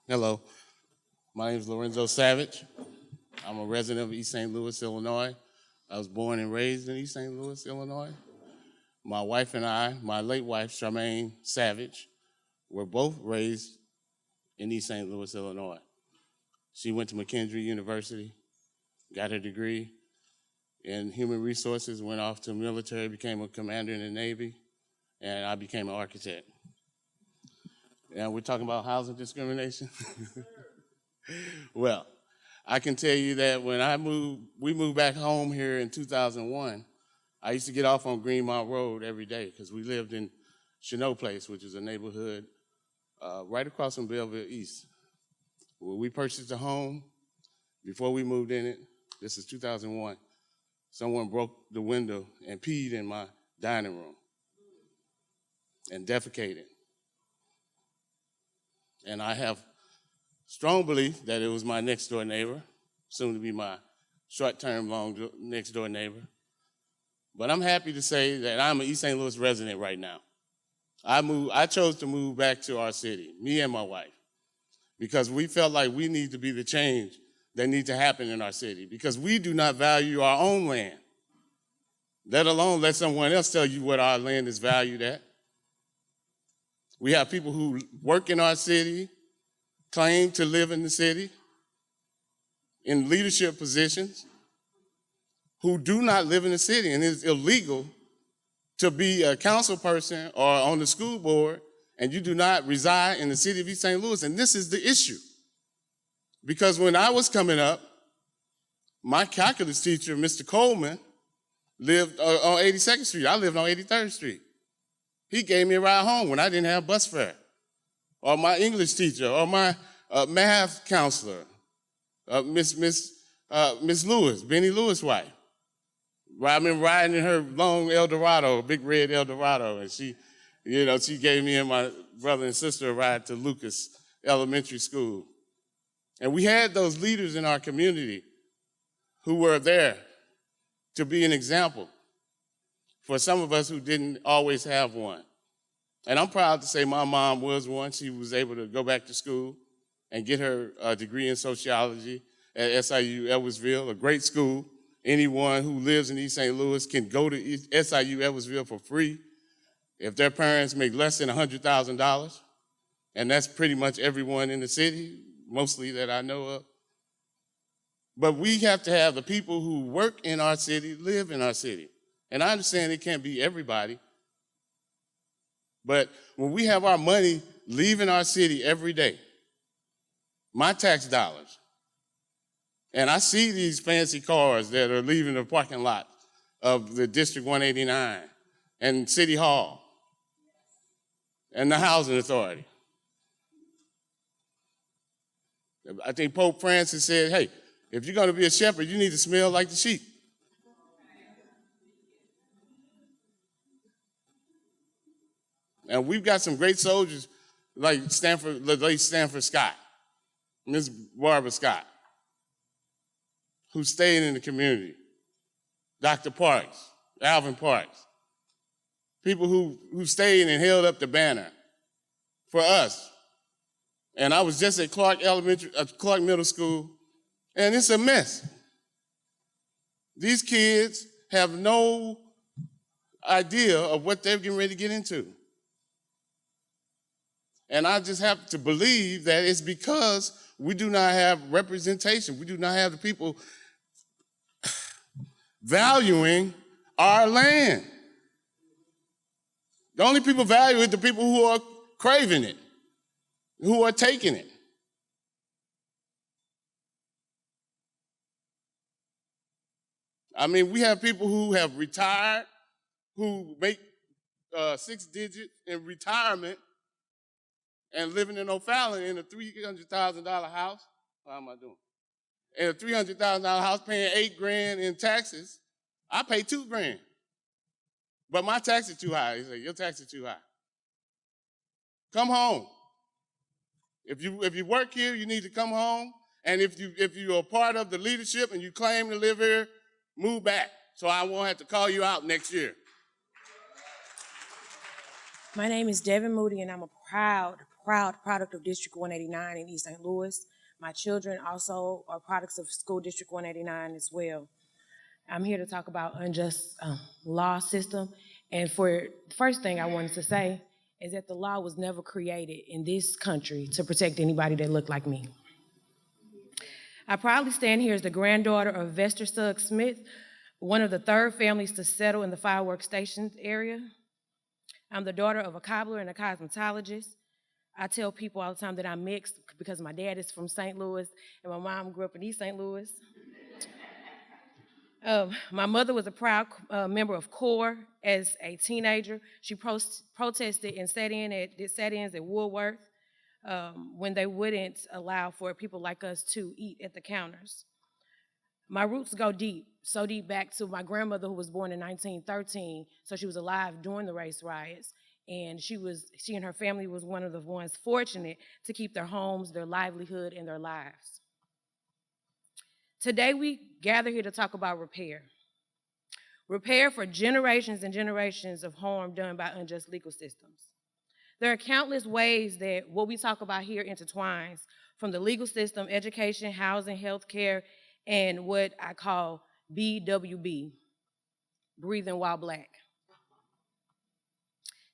Hello, my name is Lorenzo Savage. I'm a resident of East St. Louis, Illinois. I was born and raised in East St. Louis, Illinois. My wife and I, my late wife, Shavon Savage, were both raised in East St. Louis, Illinois. She went to McKendree University, got her degree in human resources, went off to the military, became a commander in the Navy, and I became an architect. And we're talking about housing discrimination. Well, I can tell you that when we moved back home here in 2001, I used to get off on Greenmount Road every day because we lived in Chanot Place, which is a neighborhood right across from Belleville East. When we purchased a home, before we moved in it, this is 2001, someone broke the window and peed in my dining room and defecated. And I have strong belief that it was my next door neighbor, soon to be my short-term, next door neighbor. But I'm happy to say that I'm an East St. Louis resident right now. I chose to move back to our city, me and my wife, because we felt like we need to be the change that needs to happen in our city, because we do not value our own land, let alone let someone else tell you what our land is valued at. We have people who work in our city, claim to live in the city, in leadership positions, who do not live in the city, and it's illegal to be a council person or on the school board, and you do not reside in the city of East St. Louis, and this is the issue. Because when I was coming up, my calculus teacher, Mr. Coleman, lived on 82nd Street. I lived on 83rd Street. He gave me a ride home when I didn't have bus fare. Or my English teacher, or my math counselor, Miss Lewis, Benny Lewis' wife. I remember riding in her long Eldorado, big red Eldorado, and she gave me and my brother and sister a ride to Lucas Elementary School. And we had those leaders in our community who were there to be an example for some of us who didn't always have one. And I'm proud to say my mom was one. She was able to go back to school and get her degree in sociology at SIU Edwardsville, a great school. Anyone who lives in East St. Louis can go to SIU Edwardsville for free if their parents make less than $100,000. And that's pretty much everyone in the city, mostly that I know of. But we have to have the people who work in our city live in our city. And I understand it can't be everybody, but when we have our money leaving our city every day, my tax dollars, and I see these fancy cars that are leaving the parking lot of the District 189 and City Hall and the Housing Authority. I think Pope Francis said, hey, if you're going to be a shepherd, you need to smell like the sheep. And we've got some great soldiers like the late Stanford Scott, Ms. Barbara Scott, who stayed in the community. Dr. Parks, Alvin Parks, people who stayed and held up the banner for us. And I was just at Clark Middle School, and it's a mess. These kids have no idea of what they're getting ready to get into. And I just have to believe that it's because we do not have representation. We do not have the people valuing our land. The only people value it, the people who are craving it, who are taking it. I mean, we have people who have retired, who make 6 digits in retirement, and living in O'Fallon in a $300,000 house. How am I doing? In a $300,000 house, paying $8,000 in taxes. I pay $2,000. But my tax is too high. He said, your tax is too high. Come home. If you work here, you need to come home. And if you're a part of the leadership and you claim to live here, move back. So I won't have to call you out next year. My name is Devon Moody, and I'm a proud proud product of District 189 in East St. Louis. My children also are products of School District 189 as well. I'm here to talk about unjust law system. And for the first thing I wanted to say is that the law was never created in this country to protect anybody that looked like me. I proudly stand here as the granddaughter of Vester Suggs Smith, one of the third families to settle in the fireworks station area. I'm the daughter of a cobbler and a cosmetologist. I tell people all the time that I'm mixed because my dad is from St. Louis and my mom grew up in East St. Louis. My mother was a proud member of CORE as a teenager. She protested and did sit-ins at Woolworth when they wouldn't allow for people like us to eat at the counters. My roots go deep, so deep back to my grandmother who was born in 1913, so she was alive during the race riots, and she and her family was one of the ones fortunate to keep their homes, their livelihood, and their lives. Today we gather here to talk about repair. Repair for generations and generations of harm done by unjust legal systems. There are countless ways that what we talk about here intertwines, from the legal system, education, housing, healthcare, and what I call BWB, breathing while black.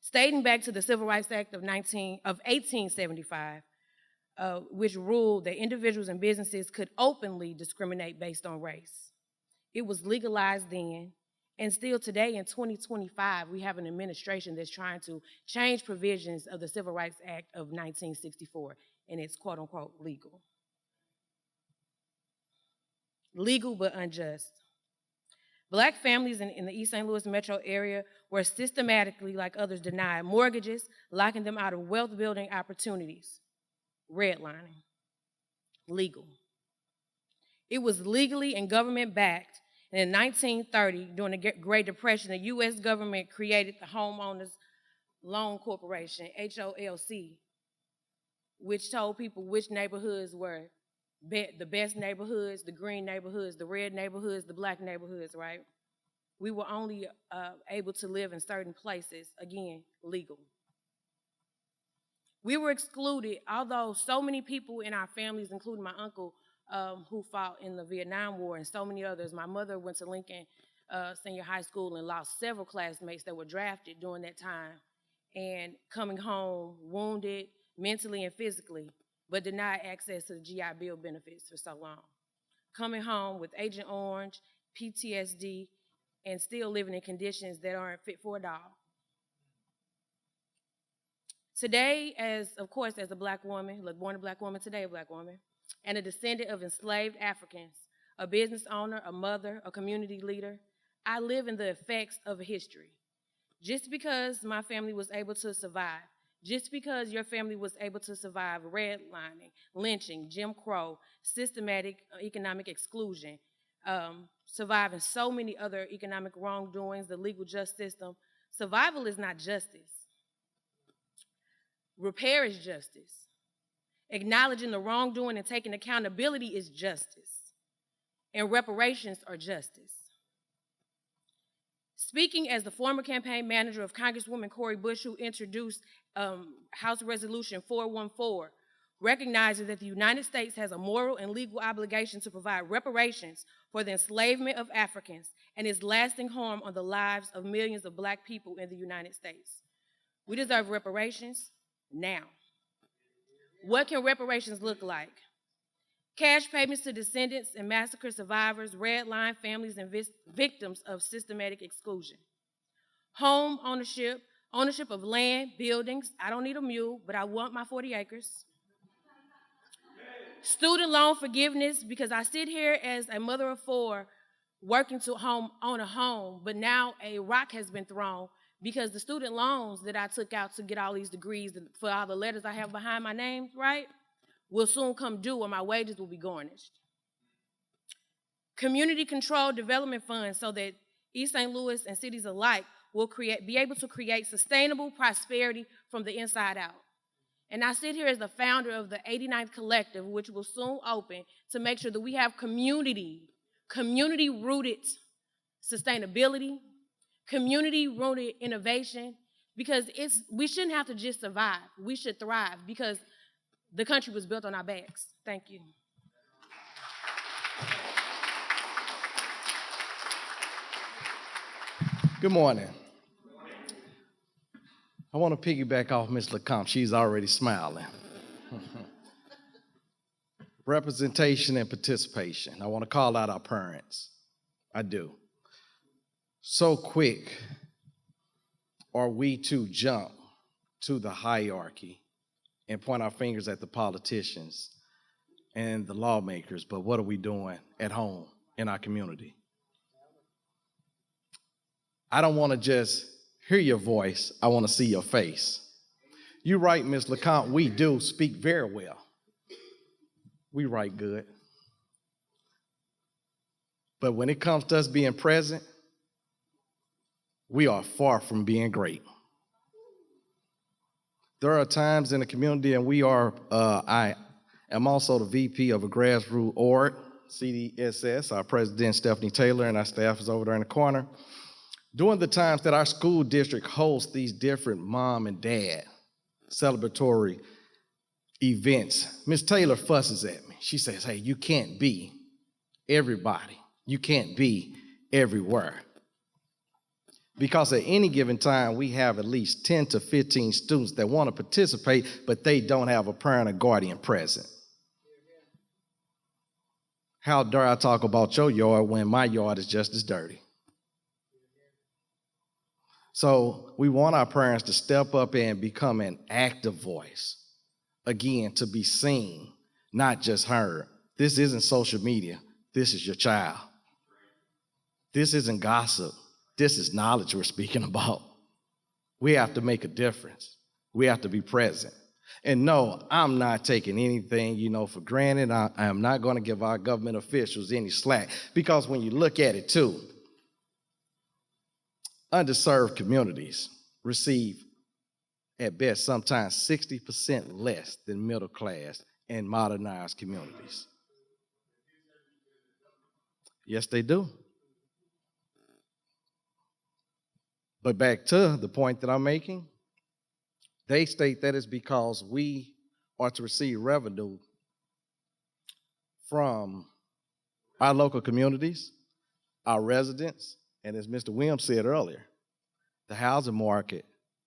Stating back to the Civil Rights Act of 1875, which ruled that individuals and businesses could openly discriminate based on race. It was legalized then, and still today in 2025, we have an administration that's trying to change provisions of the Civil Rights Act of 1964, and it's quote unquote legal. Legal but unjust. Black families in the East St. Louis metro area were systematically, like others, denied mortgages, locking them out of wealth building opportunities. Redlining. Legal. It was legally and government backed. And in 1930, during the Great Depression, the U.S. government created the Homeowners Loan Corporation, HOLC, which told people which neighborhoods were the best neighborhoods, the green neighborhoods, the red neighborhoods, the black neighborhoods, right? We were only able to live in certain places, again, legal. We were excluded, although so many people in our families, including my uncle, who fought in the Vietnam War and so many others. My mother went to Lincoln Senior High School and lost several classmates that were drafted during that time and coming home wounded mentally and physically, but denied access to the GI Bill benefits for so long. Coming home with Agent Orange, PTSD, and still living in conditions that aren't fit for a dog. Today, of course, as a black woman, born a black woman, today a black woman, and a descendant of enslaved Africans, a business owner, a mother, a community leader, I live in the effects of history. Just because my family was able to survive, just because your family was able to survive redlining, lynching, Jim Crow, systematic economic exclusion, surviving so many other economic wrongdoings, the legal justice system, survival is not justice. Repair is justice. Acknowledging the wrongdoing and taking accountability is justice. And reparations are justice. Speaking as the former campaign manager of Congresswoman Cori Bush, who introduced House Resolution 414, recognizing that the United States has a moral and legal obligation to provide reparations for the enslavement of Africans and its lasting harm on the lives of millions of black people in the United States. We deserve reparations now. What can reparations look like? Cash payments to descendants and massacre survivors, redline families, and victims of systematic exclusion. Home ownership, ownership of land, buildings. I don't need a mule, but I want my 40 acres. Student loan forgiveness, because I sit here as a mother of four working to own a home, but now a rock has been thrown because the student loans that I took out to get all these degrees and for all the letters I have behind my name, right, will soon come due or my wages will be garnished. Community controlled development funds so that East St. Louis and cities alike will be able to create sustainable prosperity from the inside out. And I sit here as the founder of the 89th Collective, which will soon open, to make sure that we have community-rooted sustainability, community-rooted innovation, because we shouldn't have to just survive. We should thrive because the country was built on our backs. Thank you. Good morning. I want to piggyback off Ms. LeCompte. She's already smiling. Representation and participation. I want to call out our parents. I do. So quick are we to jump to the hierarchy and point our fingers at the politicians and the lawmakers, but what are we doing at home in our community? I don't want to just hear your voice, I want to see your face. You're right, Ms. LeCompte, we do speak very well. We write good. But when it comes to us being present, we are far from being great. There are times in the community, and I am also the VP of a grassroots org, CDSS. Our president, Stephanie Taylor, and our staff is over there in the corner. During the times that our school district hosts these different mom and dad celebratory events, Ms. Taylor fusses at me. She says, hey, you can't be everybody. You can't be everywhere. Because at any given time, we have at least 10 to 15 students that want to participate, but they don't have a parent or guardian present. How dare I talk about your yard when my yard is just as dirty? So we want our parents to step up and become an active voice. Again, to be seen, not just heard. This isn't social media. This is your child. This isn't gossip. This is knowledge we're speaking about. We have to make a difference. We have to be present. And no, I'm not taking anything, for granted. I am not going to give our government officials any slack, because when you look at it too, underserved communities receive, at best, sometimes 60% less than middle class and modernized communities. Yes, they do. But back to the point that I'm making, they state that it's because we are to receive revenue from our local communities, our residents, and as Mr. Williams said earlier, the housing market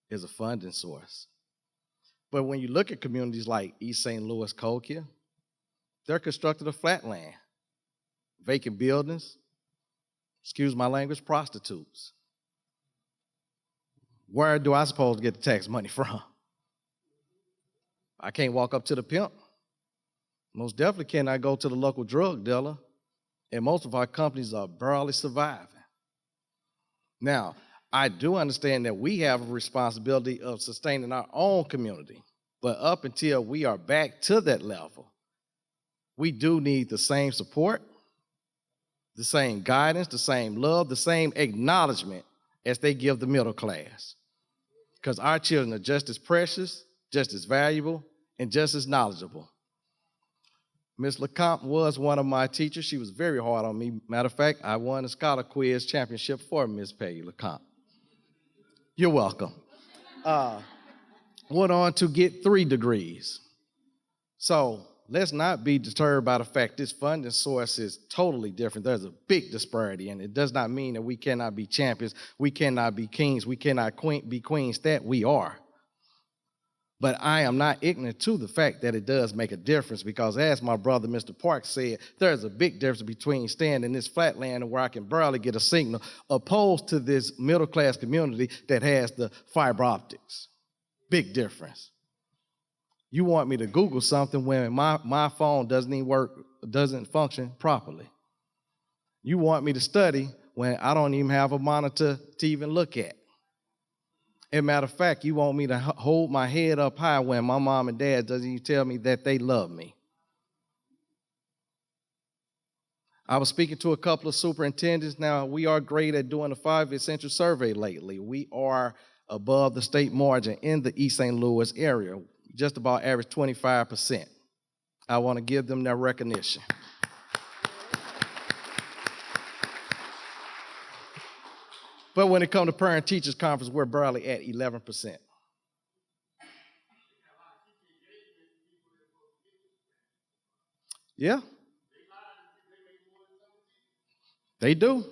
is a funding source. But when you look at communities like East St. Louis, Colquitt, they're constructed of flat land, vacant buildings, excuse my language, prostitutes. Where do I suppose to get the tax money from? I can't walk up to the pimp. Most definitely cannot go to the local drug dealer, and most of our companies are barely surviving. Now, I do understand that we have a responsibility of sustaining our own community, but up until we are back to that level, we do need the same support, the same guidance, the same love, the same acknowledgement as they give the middle class. Because our children are just as precious, just as valuable, and just as knowledgeable. Ms. LeCompte was one of my teachers. She was very hard on me. Matter of fact, I won the Scholar Quiz Championship for Ms. Peggy LeCompte. You're welcome. Went on to get 3 degrees. So let's not be deterred by the fact this funding source is totally different. There's a big disparity, and it does not mean that we cannot be champions, we cannot be kings, we cannot be queens. That we are. But I am not ignorant to the fact that it does make a difference, because as my brother, Mr. Parks, said, there's a big difference between staying in this flat land where I can barely get a signal, opposed to this middle-class community that has the fiber optics. Big difference. You want me to Google something when my phone doesn't even work, doesn't function properly. You want me to study when I don't even have a monitor to even look at. As a matter of fact, you want me to hold my head up high when my mom and dad doesn't even tell me that they love me. I was speaking to a couple of superintendents. Now, we are great at doing a 5 essential survey lately. We are above the state margin in the East St. Louis area, just about average 25%. I want to give them their recognition. But when it comes to parent-teachers conference, we're barely at 11%. Yeah. They do.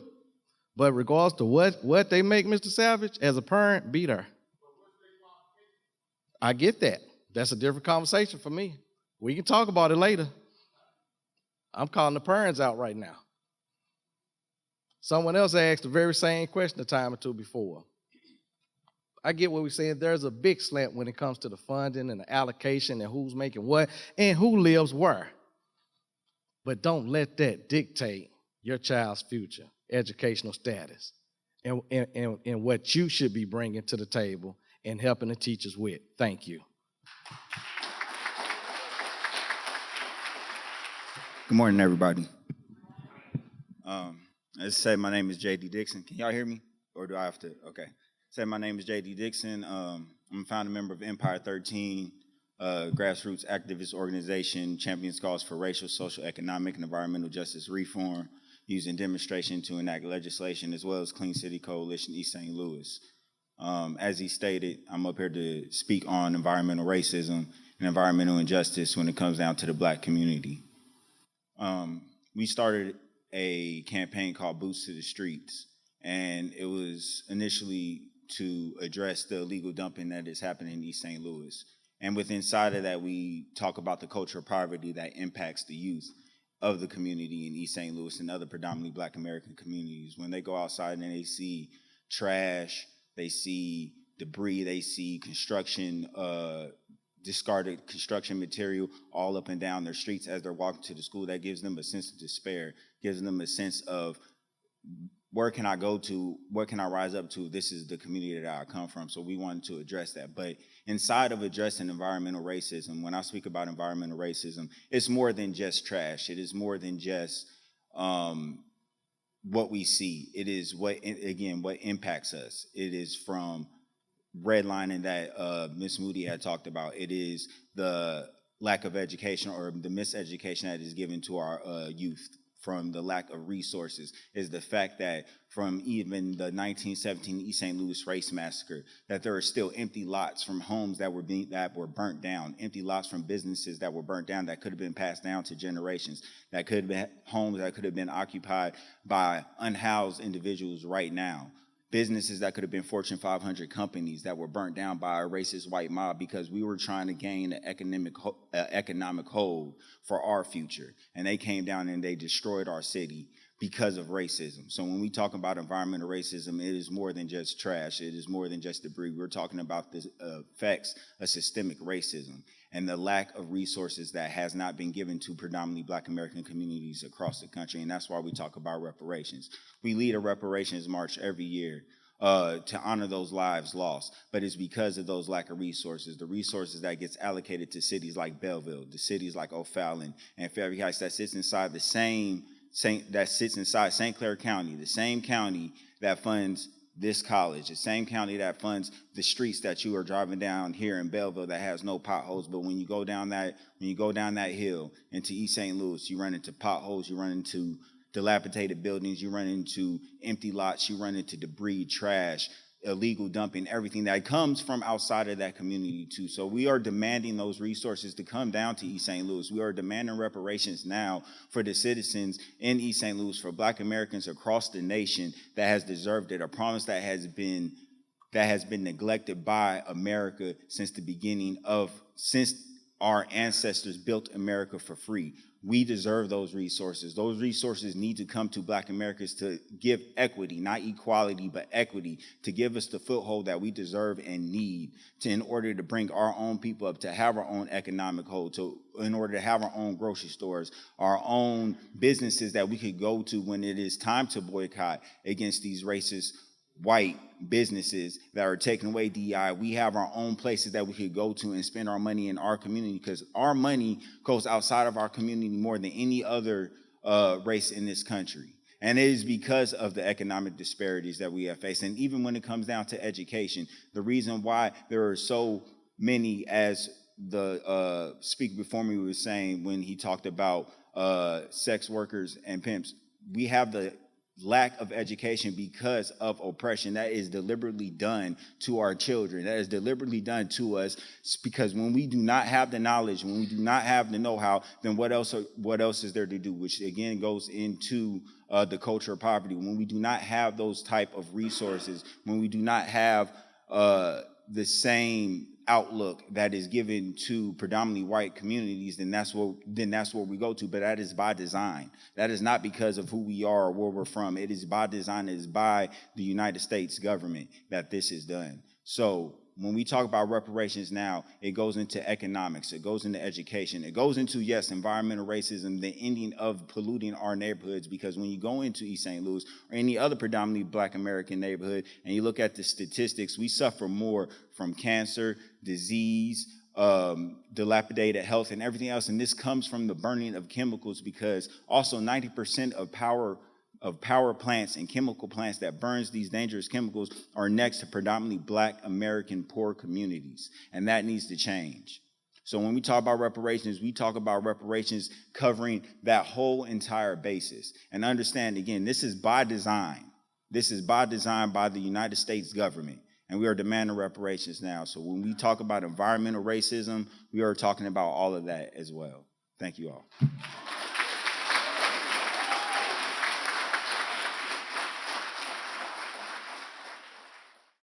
But regardless to what they make, Mr. Savage, as a parent, beat her. I get that. That's a different conversation for me. We can talk about it later. I'm calling the parents out right now. Someone else asked the very same question a time or two before. I get what we're saying. There's a big slant when it comes to the funding and the allocation and who's making what and who lives where. But don't let that dictate your child's future, educational status, and what you should be bringing to the table and helping the teachers with. Thank you. Good morning, everybody. Let's say my name is JD Dixon. Can y'all hear me? Or do I have to? Okay. Say my name is JD Dixon. I'm a founding member of Empire 13, grassroots activist organization, champions cause for racial, social, economic, and environmental justice reform, using demonstration to enact legislation, as well as Clean City Coalition East St. Louis. As he stated, I'm up here to speak on environmental racism and environmental injustice when it comes down to the Black community. We started a campaign called Boots to the Streets, and it was initially to address the illegal dumping that is happening in East St. Louis. And inside of that, we talk about the culture of poverty that impacts the youth of the community in East St. Louis and other predominantly Black American communities. When they go outside and they see trash, they see debris, they see construction, discarded construction material all up and down their streets as they're walking to the school, that gives them a sense of despair, gives them a sense of, where can I go to? What can I rise up to? This is the community that I come from. So we wanted to address that. But inside of addressing environmental racism, when I speak about environmental racism, it's more than just trash. It is more than just what we see. It is what impacts us. It is from redlining that Ms. Moody had talked about. It is the lack of education or the miseducation that is given to our youth from the lack of resources, is the fact that from even the 1917 East St. Louis race massacre, that there are still empty lots from homes that were burnt down, empty lots from businesses that were burnt down that could have been passed down to generations, that could have been homes that could have been occupied by unhoused individuals right now. Businesses that could have been Fortune 500 companies that were burnt down by a racist white mob because we were trying to gain an economic hold for our future. And they came down and they destroyed our city because of racism. So when we talk about environmental racism, it is more than just trash. It is more than just debris. We're talking about the effects of systemic racism and the lack of resources that has not been given to predominantly Black American communities across the country. And that's why we talk about reparations. We lead a reparations march every year to honor those lives lost. But it's because of those lack of resources, the resources that gets allocated to cities like Belleville, to cities like O'Fallon and Fairview Heights, that sits inside St. Clair County, the same county that funds this college, the same county that funds the streets that you are driving down here in Belleville that has no potholes. But when you go down that hill into East St. Louis, you run into potholes, you run into dilapidated buildings, you run into empty lots, you run into debris, trash, illegal dumping, everything that comes from outside of that community too. So we are demanding those resources to come down to East St. Louis. We are demanding reparations now for the citizens in East St. Louis, for Black Americans across the nation that has deserved it, a promise that has been neglected by America since our ancestors built America for free. We deserve those resources. Those resources need to come to Black Americans to give equity, not equality, but equity, to give us the foothold that we deserve and need in order to bring our own people up, to have our own economic hold, in order to have our own grocery stores, our own businesses that we could go to when it is time to boycott against these racist white businesses that are taking away DEI. We have our own places that we could go to and spend our money in our community, because our money goes outside of our community more than any other race in this country. And it is because of the economic disparities that we have faced. And even when it comes down to education, the reason why there are so many, as the speaker before me was saying when he talked about sex workers and pimps, we have the lack of education because of oppression that is deliberately done to our children, that is deliberately done to us, because when we do not have the knowledge, when we do not have the know-how, then what else is there to do? Which again goes into the culture of poverty. When we do not have those type of resources, when we do not have the same outlook that is given to predominantly white communities, then that's what we go to. But that is by design. That is not because of who we are or where we're from. It is by design. It is by the United States government that this is done. So when we talk about reparations now, it goes into economics, it goes into education, it goes into, yes, environmental racism, the ending of polluting our neighborhoods, because when you go into East St. Louis or any other predominantly Black American neighborhood and you look at the statistics, we suffer more from cancer, disease, dilapidated health, and everything else. And this comes from the burning of chemicals, because also 90% of power plants and chemical plants that burns these dangerous chemicals are next to predominantly Black American poor communities, and that needs to change. So when we talk about reparations, we talk about reparations covering that whole entire basis. And understand, again, this is by design. This is by design by the United States government, and we are demanding reparations now. So when we talk about environmental racism, we are talking about all of that as well. Thank you all.